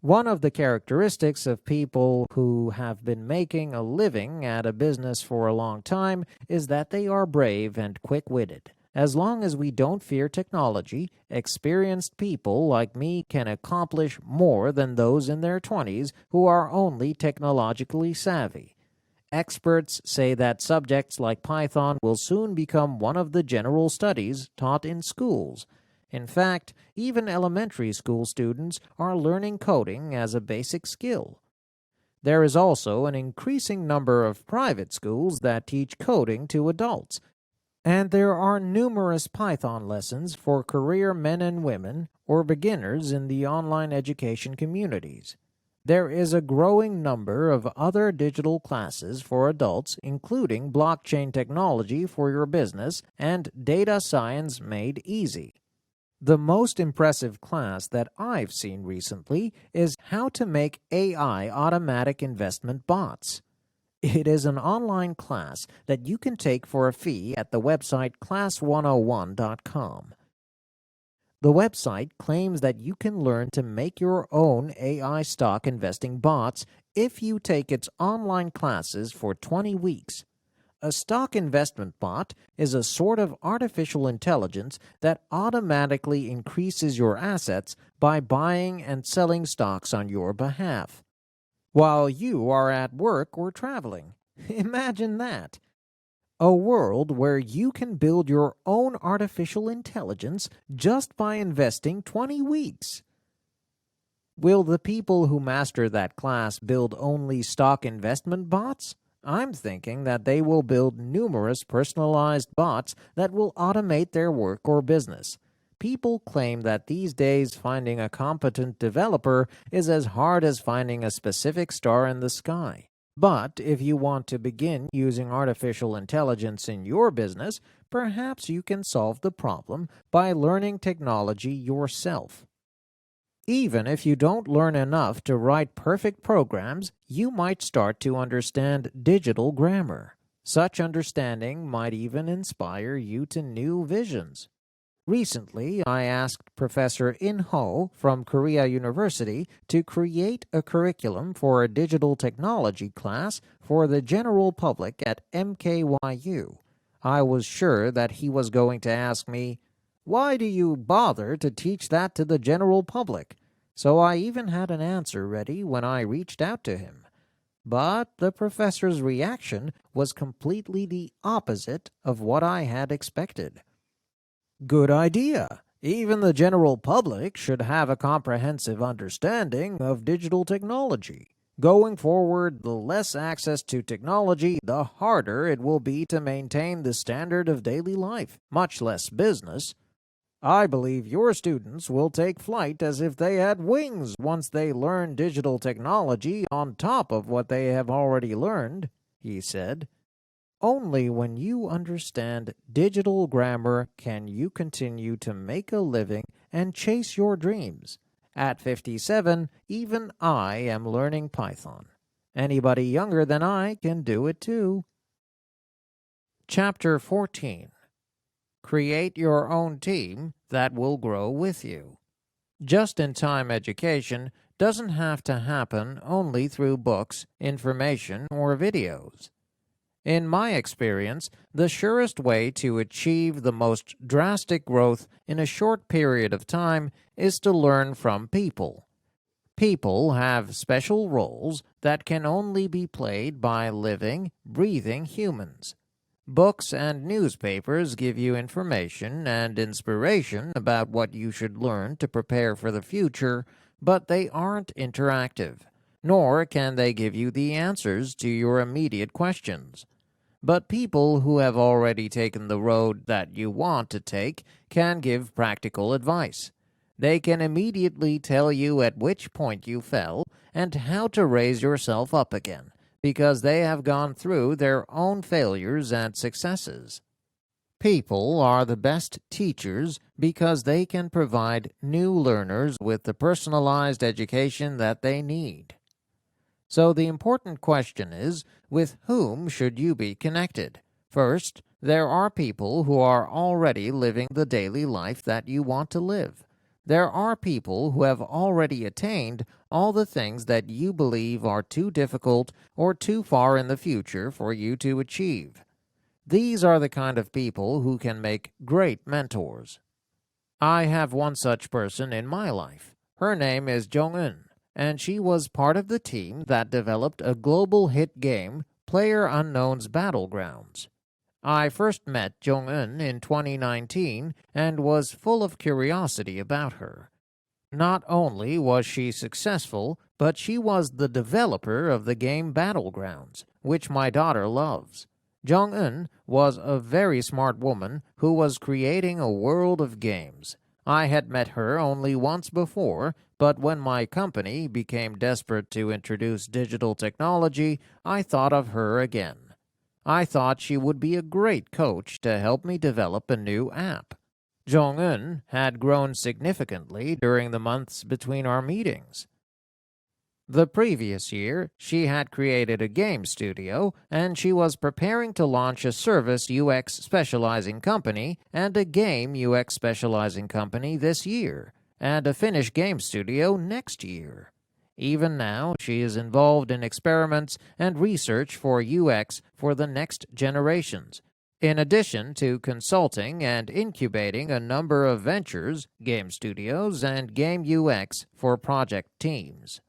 One of the characteristics of people who have been making a living at a business for a long time is that they are brave and quick-witted. As long as we don't fear technology, experienced people like me can accomplish more than those in their 20s who are only technologically savvy. Experts say that subjects like Python will soon become one of the general studies taught in schools. In fact, even elementary school students are learning coding as a basic skill. There is also an increasing number of private schools that teach coding to adults, and there are numerous Python lessons for career men and women or beginners in the online education communities. There is a growing number of other digital classes for adults, including blockchain technology for your business and data science made easy. The most impressive class that I've seen recently is how to make AI automatic investment bots. It is an online class that you can take for a fee at the website class101.com. The website claims that you can learn to make your own AI stock investing bots if you take its online classes for 20 weeks. A stock investment bot is a sort of artificial intelligence that automatically increases your assets by buying and selling stocks on your behalf, while you are at work or traveling. Imagine that! A world where you can build your own artificial intelligence just by investing 20 weeks. Will the people who master that class build only stock investment bots? I'm thinking that they will build numerous personalized bots that will automate their work or business. People claim that these days finding a competent developer is as hard as finding a specific star in the sky. But if you want to begin using artificial intelligence in your business, perhaps you can solve the problem by learning technology yourself. Even if you don't learn enough to write perfect programs, you might start to understand digital grammar. Such understanding might even inspire you to new visions. Recently, I asked Professor In Ho from Korea University to create a curriculum for a digital technology class for the general public at MKYU. I was sure that he was going to ask me, "Why do you bother to teach that to the general public?" So I even had an answer ready when I reached out to him. But the professor's reaction was completely the opposite of what I had expected. "Good idea. Even the general public should have a comprehensive understanding of digital technology. Going forward, the less access to technology, the harder it will be to maintain the standard of daily life, much less business. I believe your students will take flight as if they had wings once they learn digital technology on top of what they have already learned," he said. Only when you understand digital grammar can you continue to make a living and chase your dreams. At 57, even I am learning Python. Anybody younger than I can do it too. Chapter 14. Create your own team that will grow with you. Just-in-time education doesn't have to happen only through books, information, or videos. In my experience, the surest way to achieve the most drastic growth in a short period of time is to learn from people. People have special roles that can only be played by living, breathing humans. Books and newspapers give you information and inspiration about what you should learn to prepare for the future, but they aren't interactive, nor can they give you the answers to your immediate questions. But people who have already taken the road that you want to take can give practical advice. They can immediately tell you at which point you fell and how to raise yourself up again, because they have gone through their own failures and successes. People are the best teachers because they can provide new learners with the personalized education that they need. So the important question is, with whom should you be connected? First, there are people who are already living the daily life that you want to live. There are people who have already attained all the things that you believe are too difficult or too far in the future for you to achieve. These are the kind of people who can make great mentors. I have one such person in my life. Her name is Jong-eun, and she was part of the team that developed a global hit game, PlayerUnknown's Battlegrounds. I first met Jong-eun in 2019 and was full of curiosity about her. Not only was she successful, but she was the developer of the game Battlegrounds, which my daughter loves. Jong-eun was a very smart woman who was creating a world of games. I had met her only once before, but when my company became desperate to introduce digital technology, I thought of her again. I thought she would be a great coach to help me develop a new app. Jong-eun had grown significantly during the months between our meetings. The previous year, she had created a game studio, and she was preparing to launch a service UX specializing company and a game UX specializing company this year, and a finished game studio next year. Even now, she is involved in experiments and research for UX for the next generations, in addition to consulting and incubating a number of ventures, game studios, and game UX for project teams.